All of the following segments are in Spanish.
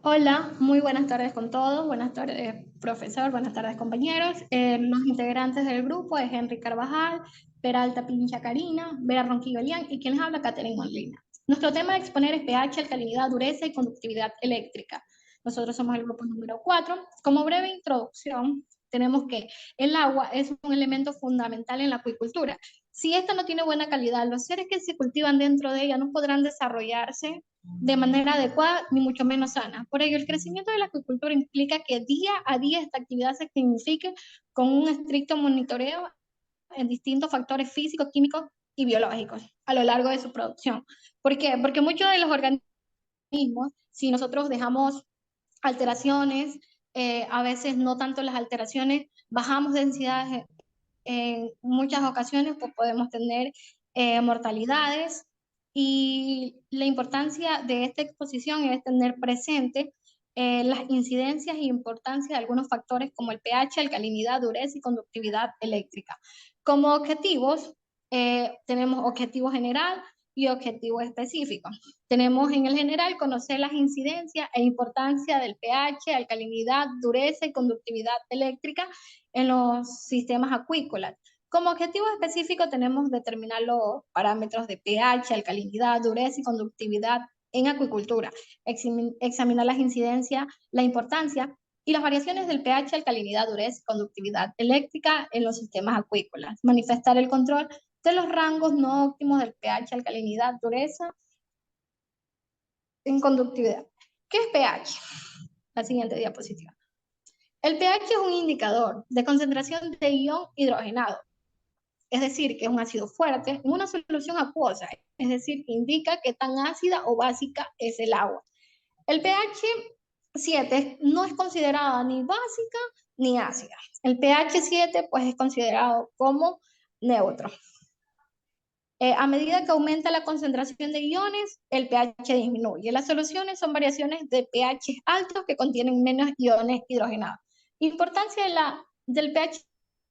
Hola, muy buenas tardes con todos. Buenas tardes, profesor. Buenas tardes, compañeros. Los integrantes del grupo es Henry Carvajal, Peralta Pincha Karina, Vera Ronquillo Lián y quien les habla, Catherine Molina. Nuestro tema de exponer es pH, alcalinidad, dureza y conductividad eléctrica. Nosotros somos el grupo número 4. Como breve introducción, tenemos que el agua es un elemento fundamental en la acuicultura. Si esta no tiene buena calidad, los seres que se cultivan dentro de ella no podrán desarrollarse de manera adecuada ni mucho menos sana. Por ello, el crecimiento de la acuicultura implica que día a día esta actividad se signifique con un estricto monitoreo en distintos factores físicos, químicos y biológicos a lo largo de su producción. ¿Por qué? Porque muchos de los organismos, si nosotros dejamos alteraciones, a veces no tanto las alteraciones, bajamos densidades en muchas ocasiones, pues podemos tener mortalidades, y la importancia de esta exposición es tener presente las incidencias e importancia de algunos factores como el pH, alcalinidad, dureza y conductividad eléctrica. Como objetivos, tenemos objetivo general y objetivo específico. Tenemos en el general conocer las incidencias e importancia del pH, alcalinidad, dureza y conductividad eléctrica en los sistemas acuícolas. Como objetivo específico tenemos determinar los parámetros de pH, alcalinidad, dureza y conductividad en acuicultura, examinar las incidencias, la importancia y las variaciones del pH, alcalinidad, dureza y conductividad eléctrica en los sistemas acuícolas, manifestar el control de los rangos no óptimos del pH, alcalinidad, dureza en conductividad. ¿Qué es pH? La siguiente diapositiva. El pH es un indicador de concentración de ion hidrogenado, es decir, que es un ácido fuerte en una solución acuosa, es decir, que indica qué tan ácida o básica es el agua. El pH 7 no es considerada ni básica ni ácida. El pH 7 pues es considerado como neutro. A medida que aumenta la concentración de iones, el pH disminuye. Las soluciones son variaciones de pH altos que contienen menos iones hidrogenados. Importancia del pH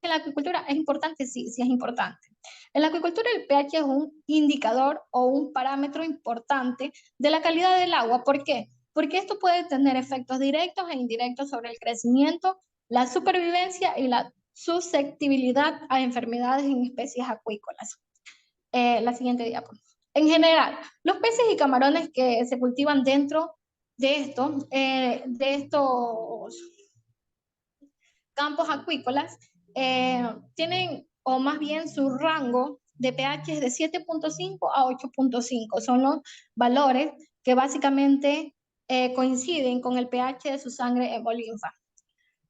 en la acuicultura es importante, sí, sí es importante. En la acuicultura el pH es un indicador o un parámetro importante de la calidad del agua. ¿Por qué? Porque esto puede tener efectos directos e indirectos sobre el crecimiento, la supervivencia y la susceptibilidad a enfermedades en especies acuícolas. La siguiente diapo. En general, los peces y camarones que se cultivan dentro de estos campos acuícolas tienen, o más bien su rango de pH es de 7.5 a 8.5. Son los valores que básicamente coinciden con el pH de su sangre hemolinfa.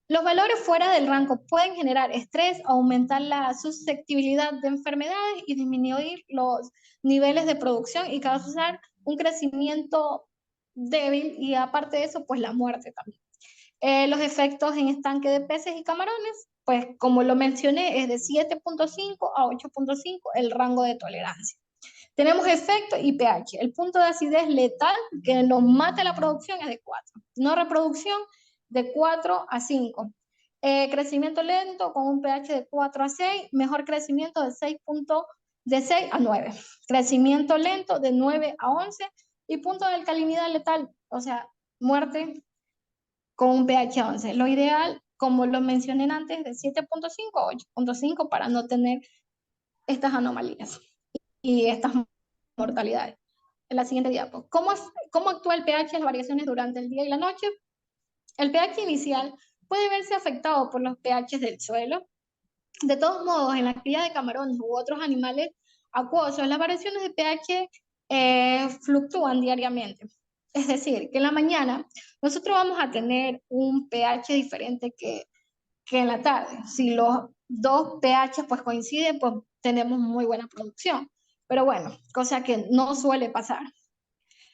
Los valores fuera del rango pueden generar estrés, aumentar la susceptibilidad de enfermedades y disminuir los niveles de producción y causar un crecimiento débil, y aparte de eso, pues la muerte también. Los efectos en estanque de peces y camarones, pues como lo mencioné, es de 7.5 a 8.5 el rango de tolerancia. Tenemos efecto y pH. El punto de acidez letal que nos mata la producción es de 4. No reproducción de 4 a 5. Crecimiento lento con un pH de 4 a 6. Mejor crecimiento de 6 a 9. Crecimiento lento de 9 a 11. Y punto de alcalinidad letal, o sea, muerte con un pH 11. Lo ideal, como lo mencioné antes, de 7.5 a 8.5 para no tener estas anomalías y estas mortalidades. En la siguiente diapo. ¿Cómo actúa el pH en las variaciones durante el día y la noche? El pH inicial puede verse afectado por los pHs del suelo. De todos modos, en la cría de camarones u otros animales acuosos, las variaciones de pH fluctúan diariamente. Es decir, que en la mañana nosotros vamos a tener un pH diferente que en la tarde. Si los dos pH pues coinciden, pues tenemos muy buena producción. Pero bueno, cosa que no suele pasar.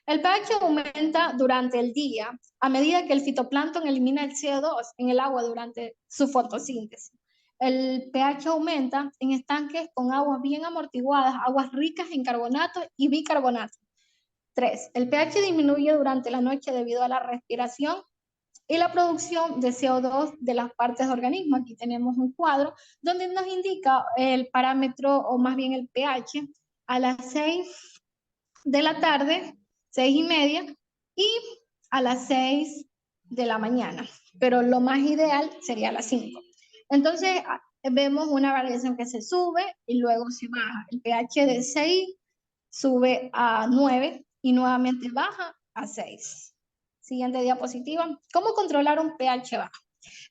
El pH aumenta durante el día a medida que el fitoplancton elimina el CO2 en el agua durante su fotosíntesis. El pH aumenta en estanques con aguas bien amortiguadas, aguas ricas en carbonato y bicarbonato. 3. El pH disminuye durante la noche debido a la respiración y la producción de CO2 de las partes del organismo. Aquí tenemos un cuadro donde nos indica el parámetro, o más bien el pH, a las 6 de la tarde, 6:30, y a las 6 de la mañana, pero lo más ideal sería a las 5. Entonces, vemos una variación que se sube y luego se baja. El pH de 6 sube a 9 y nuevamente baja a 6. Siguiente diapositiva. ¿Cómo controlar un pH bajo?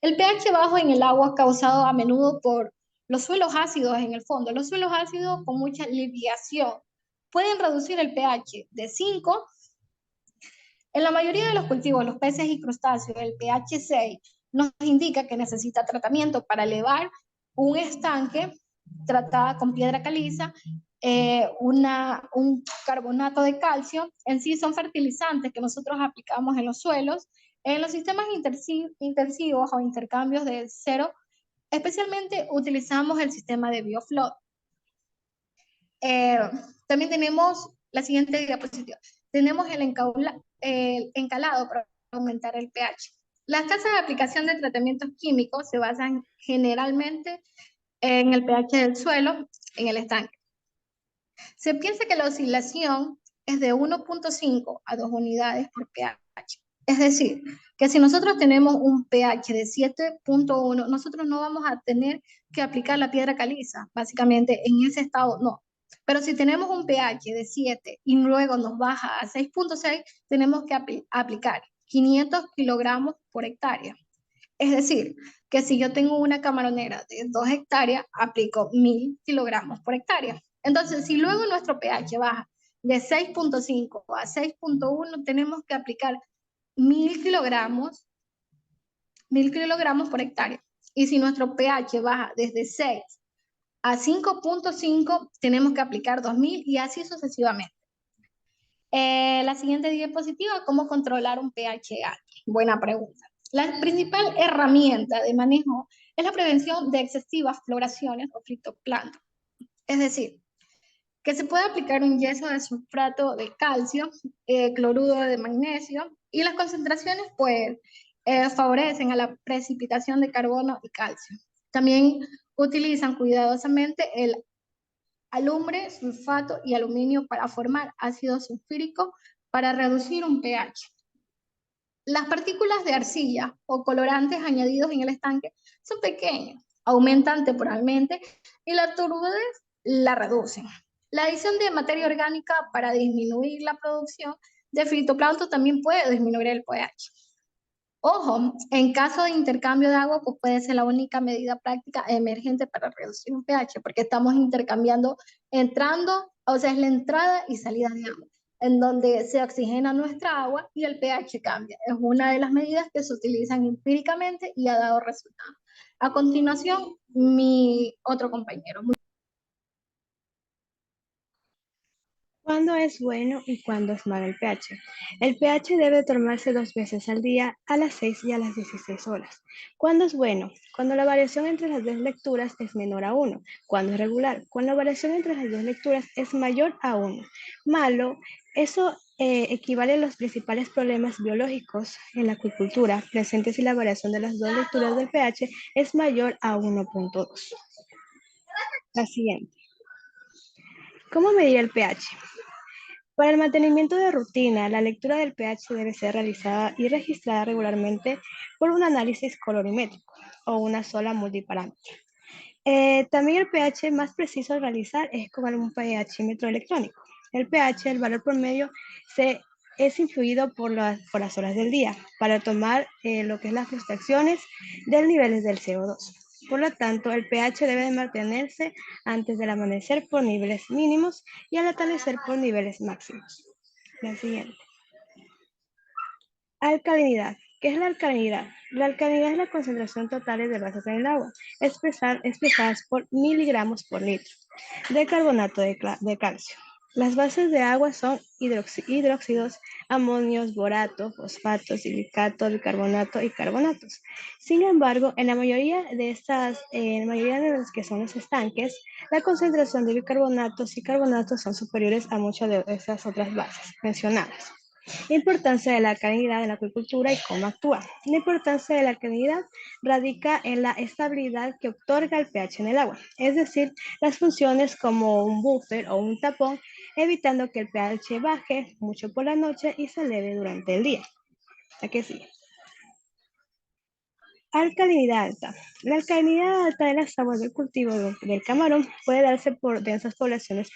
El pH bajo en el agua es causado a menudo por los suelos ácidos en el fondo. Los suelos ácidos con mucha liviación pueden reducir el pH de 5. En la mayoría de los cultivos, los peces y crustáceos, el pH 6 nos indica que necesita tratamiento para elevar un estanque tratada con piedra caliza, un carbonato de calcio. En sí son fertilizantes que nosotros aplicamos en los suelos. En los sistemas intensivos o intercambios de cero, especialmente utilizamos el sistema de Bioflow. También tenemos la siguiente diapositiva. Tenemos el encalado para aumentar el pH. Las tasas de aplicación de tratamientos químicos se basan generalmente en el pH del suelo, en el estanque. Se piensa que la oscilación es de 1.5 a 2 unidades por pH. Es decir, que si nosotros tenemos un pH de 7.1, nosotros no vamos a tener que aplicar la piedra caliza, básicamente en ese estado no. Pero si tenemos un pH de 7 y luego nos baja a 6.6, tenemos que aplicar 500 kilogramos por hectárea. Es decir, que si yo tengo una camaronera de 2 hectáreas, aplico 1000 kilogramos por hectárea. Entonces, si luego nuestro pH baja de 6.5 a 6.1, tenemos que aplicar 1000 kilogramos por hectárea. Y si nuestro pH baja desde 6 a 5.5, tenemos que aplicar 2000 y así sucesivamente. La siguiente diapositiva, ¿cómo controlar un pH alto? Buena pregunta. La principal herramienta de manejo es la prevención de excesivas floraciones o fitoplancton. Es decir, que se puede aplicar un yeso de sulfato de calcio, cloruro de magnesio, y las concentraciones pues favorecen a la precipitación de carbono y calcio. También utilizan cuidadosamente el alumbre, sulfato y aluminio para formar ácido sulfúrico para reducir un pH. Las partículas de arcilla o colorantes añadidos en el estanque son pequeñas, aumentan temporalmente y la turbidez la reducen. La adición de materia orgánica para disminuir la producción de fitoplancton también puede disminuir el pH. Ojo, en caso de intercambio de agua, pues puede ser la única medida práctica emergente para reducir un pH, porque estamos intercambiando, entrando, o sea, es la entrada y salida de agua, en donde se oxigena nuestra agua y el pH cambia. Es una de las medidas que se utilizan empíricamente y ha dado resultados. A continuación, mi otro compañero. ¿Cuándo es bueno y cuándo es malo el pH? El pH debe tomarse 2 veces al día, a las 6 y a las 16 horas. ¿Cuándo es bueno? Cuando la variación entre las dos lecturas es menor a 1. ¿Cuándo es regular? Cuando la variación entre las dos lecturas es mayor a 1. Malo, eso equivale a los principales problemas biológicos en la acuicultura presentes si la variación de las dos lecturas del pH es mayor a 1.2. La siguiente. ¿Cómo medir el pH? Para el mantenimiento de rutina, la lectura del pH debe ser realizada y registrada regularmente por un análisis colorimétrico o una sola multiparámetro. También el pH más preciso a realizar es con un pHímetro electrónico. El pH, el valor promedio, es influido por las horas del día para tomar lo que es las fluctuaciones de niveles del CO2. Por lo tanto, el pH debe mantenerse antes del amanecer por niveles mínimos y al atardecer por niveles máximos. La siguiente. Alcalinidad. ¿Qué es la alcalinidad? La alcalinidad es la concentración total de bases en el agua, expresadas por miligramos por litro de carbonato de calcio. Las bases de agua son hidróxidos, amonios, boratos, fosfatos, silicato, bicarbonato y carbonatos. Sin embargo, en la mayoría de los que son los estanques, la concentración de bicarbonatos y carbonatos son superiores a muchas de esas otras bases mencionadas. La importancia de la alcalinidad en la acuicultura y cómo actúa. La importancia de la alcalinidad radica en la estabilidad que otorga el pH en el agua, es decir, las funciones como un buffer o un tapón, evitando que el pH baje mucho por la noche y se eleve durante el día. La que sigue. Alcalinidad alta. La alcalinidad alta de las aguas del cultivo del camarón puede darse por densas poblaciones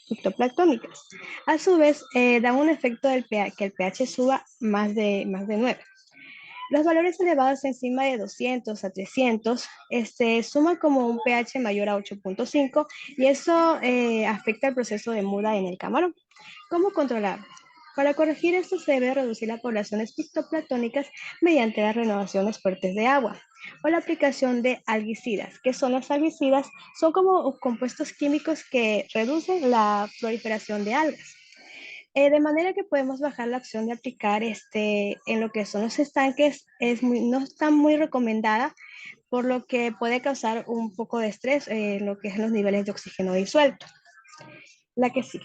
fitoplanctónicas. A su vez, da un efecto del pH, que el pH suba más de 9. Los valores elevados encima de 200 a 300 suman como un pH mayor a 8.5 y eso afecta el proceso de muda en el camarón. ¿Cómo controlarlo? Para corregir esto se debe reducir las poblaciones fitoplanctónicas mediante las renovaciones fuertes de agua o la aplicación de algicidas. ¿Qué son los algicidas? Son como compuestos químicos que reducen la proliferación de algas. De manera que podemos bajar la opción de aplicar en lo que son los estanques, no está muy recomendada, por lo que puede causar un poco de estrés en lo que es los niveles de oxígeno disuelto. La que sigue.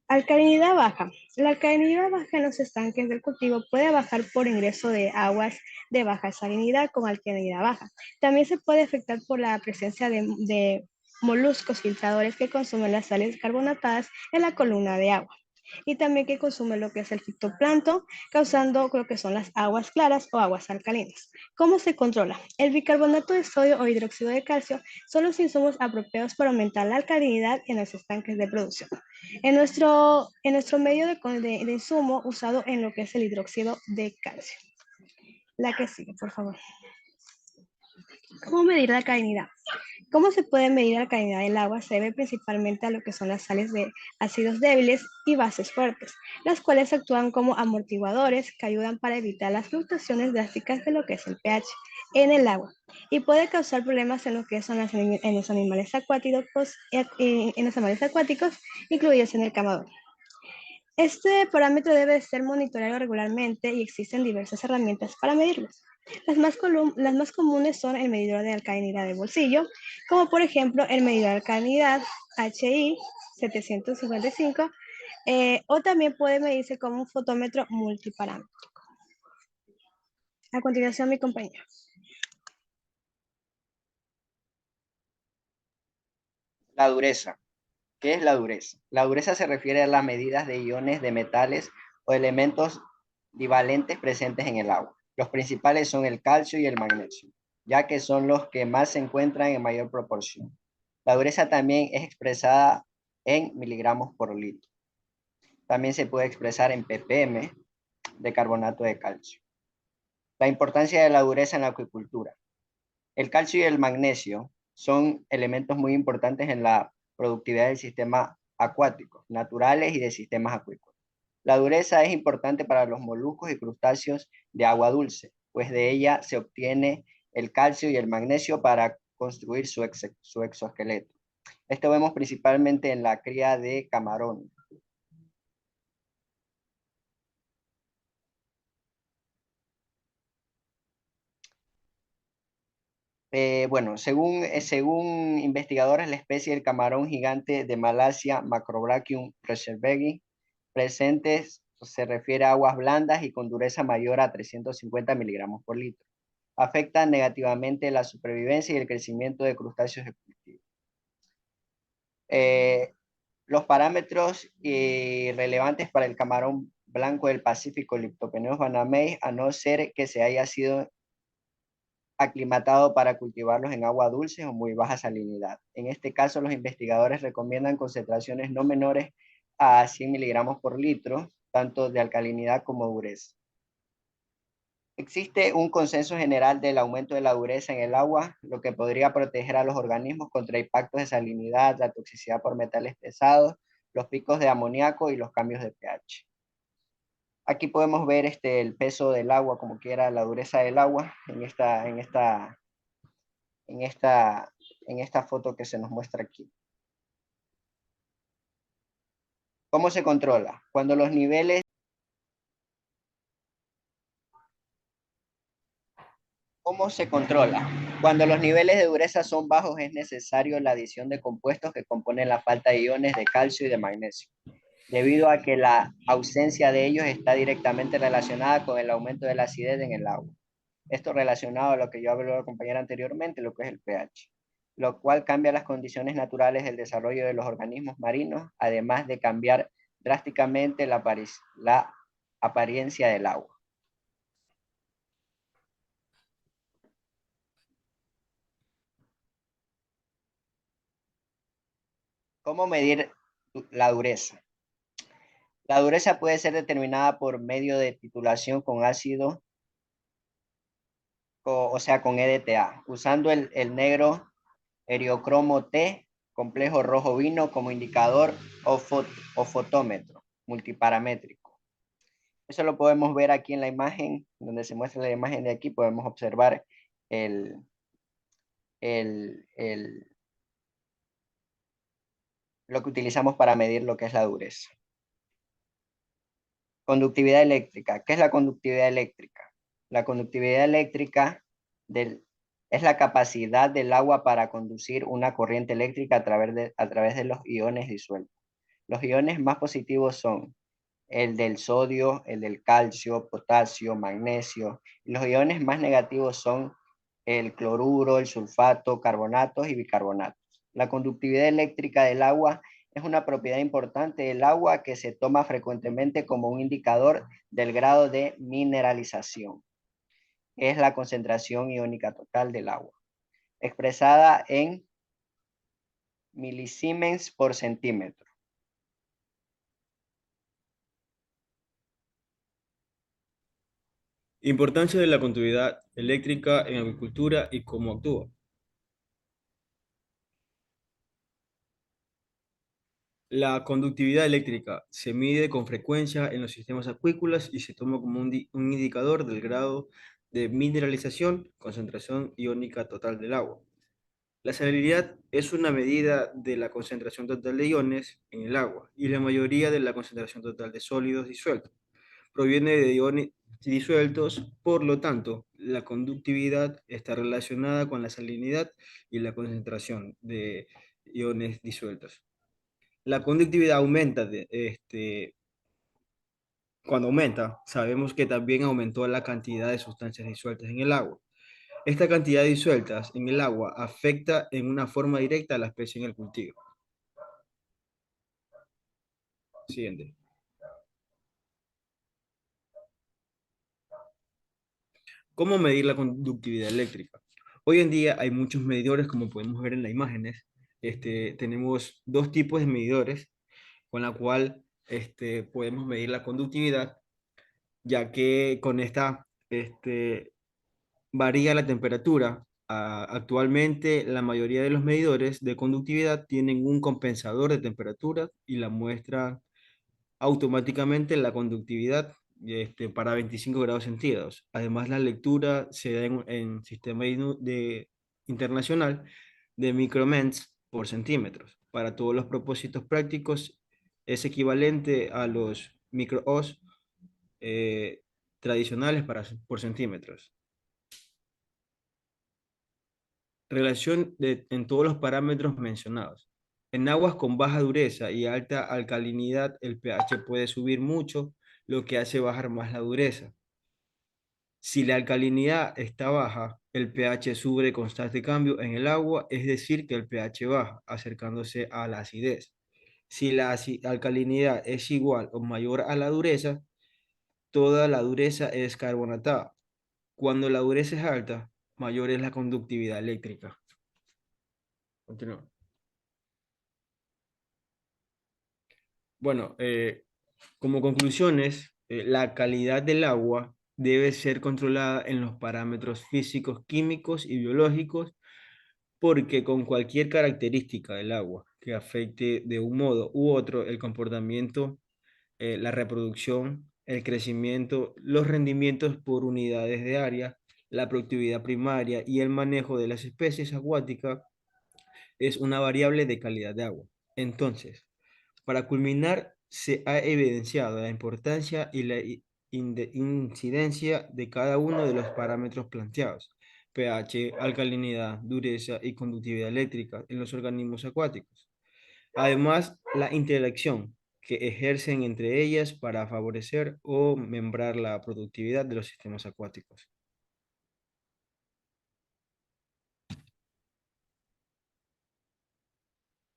Alcalinidad baja. La alcalinidad baja en los estanques del cultivo puede bajar por ingreso de aguas de baja salinidad con alcalinidad baja. También se puede afectar por la presencia de moluscos filtradores que consumen las sales carbonatadas en la columna de agua y también que consume lo que es el fitoplancton, causando lo que son las aguas claras o aguas alcalinas. ¿Cómo se controla? El bicarbonato de sodio o hidróxido de calcio son los insumos apropiados para aumentar la alcalinidad en los estanques de producción. En nuestro medio de insumo usado en lo que es el hidróxido de calcio. La que sigue, por favor. ¿Cómo medir la alcalinidad? ¿Cómo se puede medir la alcalinidad del agua? Se debe principalmente a lo que son las sales de ácidos débiles y bases fuertes, las cuales actúan como amortiguadores que ayudan para evitar las fluctuaciones drásticas de lo que es el pH en el agua y puede causar problemas en lo que son en los animales acuáticos, incluidos en el camarón. Este parámetro debe ser monitoreado regularmente y existen diversas herramientas para medirlo. Las más comunes son el medidor de alcalinidad de bolsillo, como por ejemplo el medidor de alcalinidad HI 755, o también puede medirse como un fotómetro multiparámetrico. A continuación, mi compañero. La dureza. ¿Qué es la dureza? La dureza se refiere a las medidas de iones de metales o elementos divalentes presentes en el agua. Los principales son el calcio y el magnesio, ya que son los que más se encuentran en mayor proporción. La dureza también es expresada en miligramos por litro. También se puede expresar en ppm de carbonato de calcio. La importancia de la dureza en la acuicultura. El calcio y el magnesio son elementos muy importantes en la productividad del sistema acuático, naturales y de sistemas acuícolas. La dureza es importante para los moluscos y crustáceos de agua dulce, pues de ella se obtiene el calcio y el magnesio para construir su exoesqueleto. Esto vemos principalmente en la cría de camarón. Bueno, según investigadores, la especie del camarón gigante de Malasia, Macrobrachium reservegi, presentes se refiere a aguas blandas y con dureza mayor a 350 miligramos por litro. Afectan negativamente la supervivencia y el crecimiento de crustáceos de cultivo. Los parámetros relevantes para el camarón blanco del Pacífico, Liptopeneus banamei, a no ser que se haya sido aclimatado para cultivarlos en agua dulce o muy baja salinidad. En este caso, los investigadores recomiendan concentraciones no menores a 100 miligramos por litro, tanto de alcalinidad como dureza. Existe un consenso general del aumento de la dureza en el agua, lo que podría proteger a los organismos contra impactos de salinidad, la toxicidad por metales pesados, los picos de amoníaco y los cambios de pH. Aquí podemos ver el peso del agua, como quiera, la dureza del agua en esta foto que se nos muestra aquí. ¿Cómo se controla? Cuando los niveles ¿Cómo se controla? Cuando los niveles de dureza son bajos es necesario la adición de compuestos que componen la falta de iones de calcio y de magnesio, debido a que la ausencia de ellos está directamente relacionada con el aumento de la acidez en el agua. Esto relacionado a lo que yo hablé a compañera anteriormente, lo que es el pH, lo cual cambia las condiciones naturales del desarrollo de los organismos marinos, además de cambiar drásticamente la apariencia del agua. ¿Cómo medir la dureza? La dureza puede ser determinada por medio de titulación con ácido, o sea, con EDTA, usando el negro eriocromo T, complejo rojo vino como indicador o fotómetro multiparamétrico. Eso lo podemos ver aquí en la imagen, donde se muestra la imagen de aquí, podemos observar el, el, el, lo que utilizamos para medir lo que es la dureza. Conductividad eléctrica. ¿Qué es la conductividad eléctrica? La conductividad eléctrica es la capacidad del agua para conducir una corriente eléctrica a través de los iones disueltos. Los iones más positivos son el del sodio, el del calcio, potasio, magnesio. Y los iones más negativos son el cloruro, el sulfato, carbonatos y bicarbonatos. La conductividad eléctrica del agua es una propiedad importante del agua que se toma frecuentemente como un indicador del grado de mineralización. Es la concentración iónica total del agua, expresada en milisiemens por centímetro. Importancia de la conductividad eléctrica en agricultura y cómo actúa. La conductividad eléctrica se mide con frecuencia en los sistemas acuícolas y se toma como un indicador del grado de mineralización, concentración iónica total del agua. La salinidad es una medida de la concentración total de iones en el agua y la mayoría de la concentración total de sólidos disueltos. Proviene de iones disueltos, por lo tanto, la conductividad está relacionada con la salinidad y la concentración de iones disueltos. La conductividad aumenta, cuando aumenta, sabemos que también aumentó la cantidad de sustancias disueltas en el agua. Esta cantidad disueltas en el agua afecta en una forma directa a la especie en el cultivo. Siguiente. ¿Cómo medir la conductividad eléctrica? Hoy en día hay muchos medidores, como podemos ver en las imágenes. Tenemos dos tipos de medidores con la cual podemos medir la conductividad, ya que con esta varía la temperatura. Actualmente, la mayoría de los medidores de conductividad tienen un compensador de temperatura y la muestra automáticamente la conductividad para 25 grados centígrados. Además, la lectura se da en sistema internacional de micromens por centímetros. Para todos los propósitos prácticos, es equivalente a los micro-oz tradicionales por centímetros. Relación en todos los parámetros mencionados. En aguas con baja dureza y alta alcalinidad, el pH puede subir mucho, lo que hace bajar más la dureza. Si la alcalinidad está baja, el pH sube de constante cambio en el agua, es decir, que el pH baja, acercándose a la acidez. Si la alcalinidad es igual o mayor a la dureza, toda la dureza es carbonatada. Cuando la dureza es alta, mayor es la conductividad eléctrica. Continúa. Bueno, como conclusiones, la calidad del agua debe ser controlada en los parámetros físicos, químicos y biológicos, porque con cualquier característica del agua que afecte de un modo u otro el comportamiento, la reproducción, el crecimiento, los rendimientos por unidades de área, la productividad primaria y el manejo de las especies acuáticas, es una variable de calidad de agua. Entonces, para culminar, se ha evidenciado la importancia y la incidencia de cada uno de los parámetros planteados: pH, alcalinidad, dureza y conductividad eléctrica en los organismos acuáticos. Además, la interacción que ejercen entre ellas para favorecer o membrar la productividad de los sistemas acuáticos.